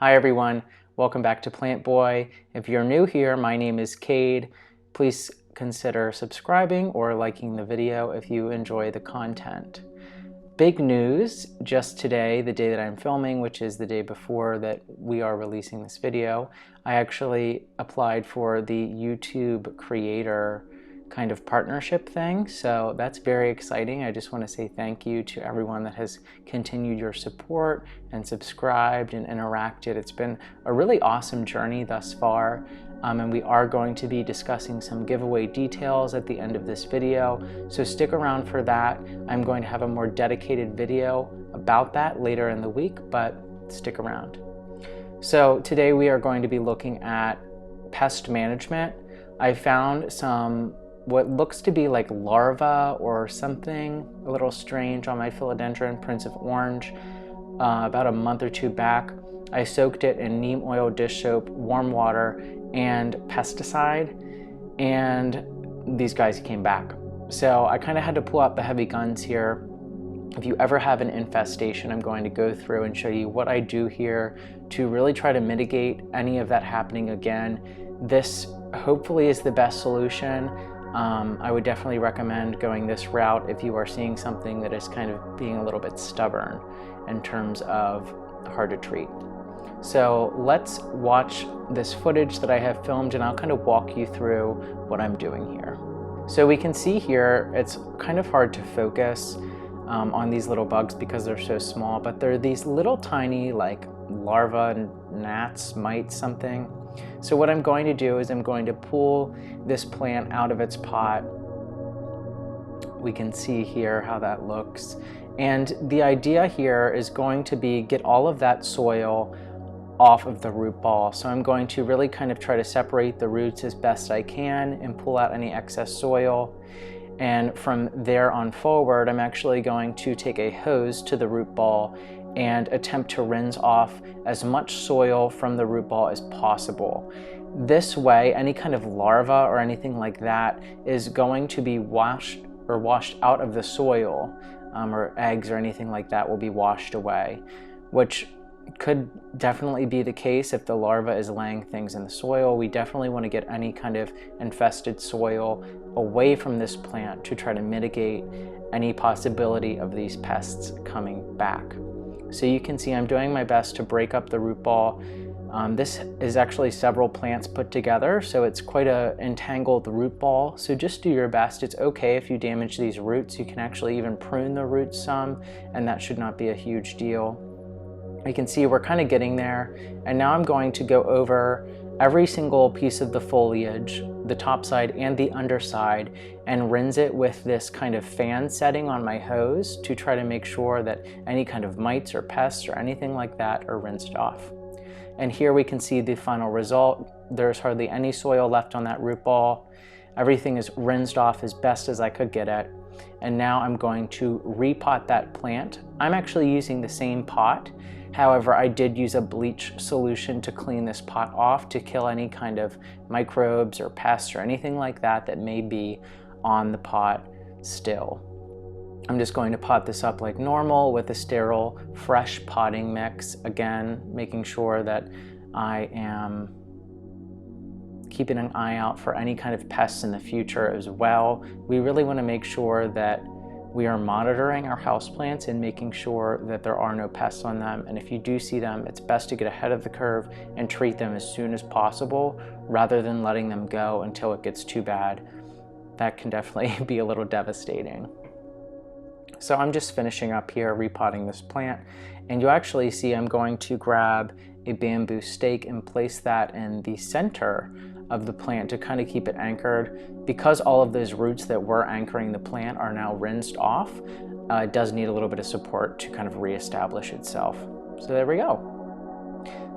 Hi everyone, welcome back to Plant Boy. If you're new here, my name is Cade. Please consider subscribing or liking the video if you enjoy the content. Big news just today, the day that I'm filming, which is the day before that we are releasing this video, I actually applied for the YouTube creator kind of partnership thing, so that's very exciting. I just want to say thank you to everyone that has continued your support and subscribed and interacted. It's been a really awesome journey thus far, and we are going to be discussing some giveaway details at the end of this video, so stick around for that. I'm going to have a more dedicated video about that later in the week, but stick around. So today we are going to be looking at pest management. I found some what looks to be like larvae or something a little strange on my philodendron Prince of Orange about a month or two back. I soaked it in neem oil, dish soap, warm water, and pesticide, and these guys came back. So I kind of had to pull out the heavy guns here. If you ever have an infestation, I'm going to go through and show you what I do here to really try to mitigate any of that happening again. This hopefully is the best solution. I would definitely recommend going this route if you are seeing something that is kind of being a little bit stubborn in terms of hard to treat. So let's watch this footage that I have filmed, and I'll kind of walk you through what I'm doing here. So we can see here, it's kind of hard to focus on these little bugs because they're so small, but they're these little tiny like larvae, gnats, mites, something. So what I'm going to do is I'm going to pull this plant out of its pot. We can see here how that looks. And the idea here is going to be get all of that soil off of the root ball. So I'm going to really kind of try to separate the roots as best I can and pull out any excess soil. And from there on forward, I'm actually going to take a hose to the root ball and attempt to rinse off as much soil from the root ball as possible. This way, any kind of larva or anything like that is going to be washed out of the soil, or eggs or anything like that will be washed away, which could definitely be the case if the larva is laying things in the soil. We definitely want to get any kind of infested soil away from this plant to try to mitigate any possibility of these pests coming back. So you can see I'm doing my best to break up the root ball. This is actually several plants put together, so it's quite a entangled root ball. So just do your best. It's okay if you damage these roots. You can actually even prune the roots some, and that should not be a huge deal. You can see we're kind of getting there, and now I'm going to go over every single piece of the foliage, the top side and the underside, and rinse it with this kind of fan setting on my hose to try to make sure that any kind of mites or pests or anything like that are rinsed off. And here we can see the final result. There's hardly any soil left on that root ball. Everything is rinsed off as best as I could get it. And now I'm going to repot that plant. I'm actually using the same pot. However, I did use a bleach solution to clean this pot off to kill any kind of microbes or pests or anything like that that may be on the pot still. I'm just going to pot this up like normal with a sterile, fresh potting mix. Again, making sure that I am keeping an eye out for any kind of pests in the future as well. We really want to make sure that we are monitoring our houseplants and making sure that there are no pests on them. And if you do see them, it's best to get ahead of the curve and treat them as soon as possible rather than letting them go until it gets too bad. That can definitely be a little devastating. So I'm just finishing up here repotting this plant, and you actually see I'm going to grab a bamboo stake and place that in the center of the plant to kind of keep it anchored. Because all of those roots that were anchoring the plant are now rinsed off, it does need a little bit of support to kind of reestablish itself. So there we go.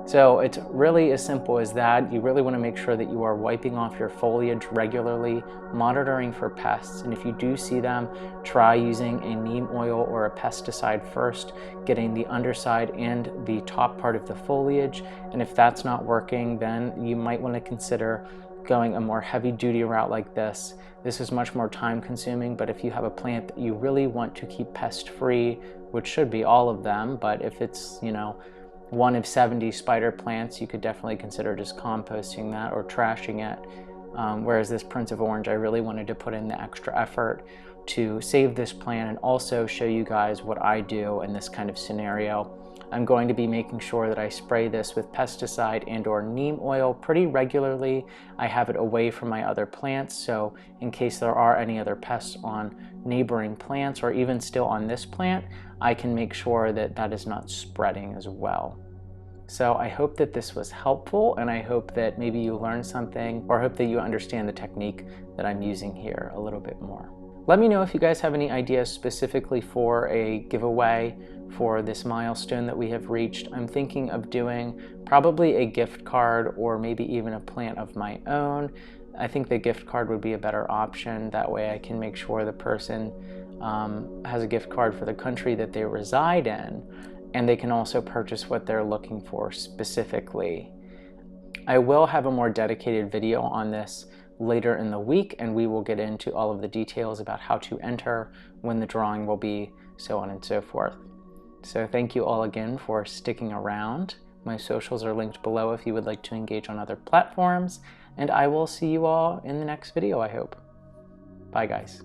So it's really as simple as that. You really want to make sure that you are wiping off your foliage regularly, monitoring for pests, and if you do see them, try using a neem oil or a pesticide first, getting the underside and the top part of the foliage. And if that's not working, then you might want to consider going a more heavy-duty route like this. This is much more time-consuming, but if you have a plant that you really want to keep pest-free, which should be all of them, but if it's, one of 70 spider plants, you could definitely consider just composting that or trashing it. Whereas this Prince of Orange, I really wanted to put in the extra effort to save this plant and also show you guys what I do in this kind of scenario. I'm going to be making sure that I spray this with pesticide and or neem oil pretty regularly. I have it away from my other plants, so in case there are any other pests on neighboring plants or even still on this plant, I can make sure that that is not spreading as well. So I hope that this was helpful, and I hope that maybe you learned something, or hope that you understand the technique that I'm using here a little bit more. Let me know if you guys have any ideas specifically for a giveaway for this milestone that we have reached. I'm thinking of doing probably a gift card or maybe even a plant of my own. I think the gift card would be a better option. That way I can make sure the person has a gift card for the country that they reside in, and they can also purchase what they're looking for specifically. I will have a more dedicated video on this later in the week, and we will get into all of the details about how to enter, when the drawing will be, so on and so forth. So thank you all again for sticking around. My socials are linked below if you would like to engage on other platforms, and I will see you all in the next video, I hope. Bye guys.